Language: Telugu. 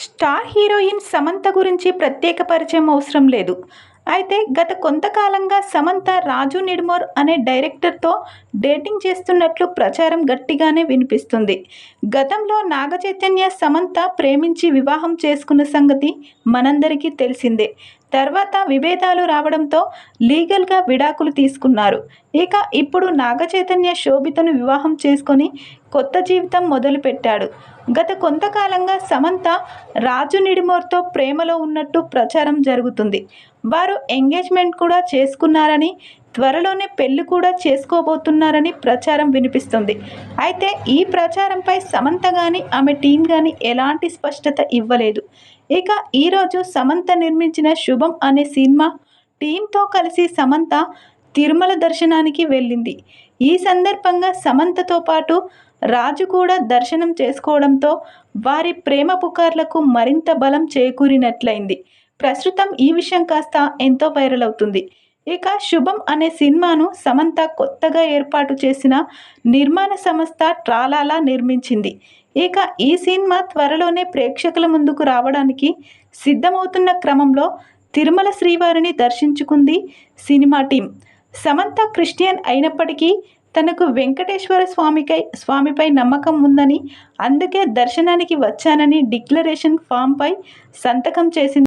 స్టార్ హీరోయిన్ సమంత గురించి ప్రత్యేక పరిచయం అవసరం లేదు. అయితే గత కొంతకాలంగా సమంత రాజు నిడుమోర్ అనే డైరెక్టర్తో డేటింగ్ చేస్తున్నట్లు ప్రచారం గట్టిగానే వినిపిస్తుంది. గతంలో నాగచైతన్య సమంత ప్రేమించి వివాహం చేసుకున్న సంగతి మనందరికీ తెలిసిందే. తర్వాత విభేదాలు రావడంతో లీగల్గా విడాకులు తీసుకున్నారు. ఇక ఇప్పుడు నాగచైతన్య శోభితను వివాహం చేసుకొని కొత్త జీవితం మొదలుపెట్టాడు. గత కొంతకాలంగా సమంత రాజు నిడుమోర్తో ప్రేమలో ఉన్నట్టు ప్రచారం జరుగుతుంది. వారు ఎంగేజ్మెంట్ కూడా చేసుకున్నారని, త్వరలోనే పెళ్లి కూడా చేసుకోబోతున్నారని ప్రచారం వినిపిస్తుంది. అయితే ఈ ప్రచారంపై సమంత కానీ ఆమె టీం కానీ ఎలాంటి స్పష్టత ఇవ్వలేదు. ఇక ఈరోజు సమంత నిర్మించిన శుభం అనే సినిమా టీంతో కలిసి సమంత తిరుమల దర్శనానికి వెళ్ళింది. ఈ సందర్భంగా సమంతతో పాటు రాజు కూడా దర్శనం చేసుకోవడంతో వారి ప్రేమ పుకార్లకు మరింత బలం చేకూరినట్లయింది. ప్రస్తుతం ఈ విషయం కాస్త ఎంతో వైరల్ అవుతుంది. ఇక శుభం అనే సినిమాను సమంత కొత్తగా ఏర్పాటు చేసిన నిర్మాణ సంస్థ ట్రాలాలా నిర్మించింది. ఇక ఈ సినిమా త్వరలోనే ప్రేక్షకుల ముందుకు రావడానికి సిద్ధమవుతున్న క్రమంలో తిరుమల శ్రీవారిని దర్శించుకుంది సినిమా టీం. సమంత క్రిస్టియన్ అయినప్పటికీ తనకు వెంకటేశ్వర స్వామిపై నమ్మకం ఉందని, అందుకే దర్శనానికి వచ్చానని డిక్లరేషన్ ఫామ్పై సంతకం చేసింది.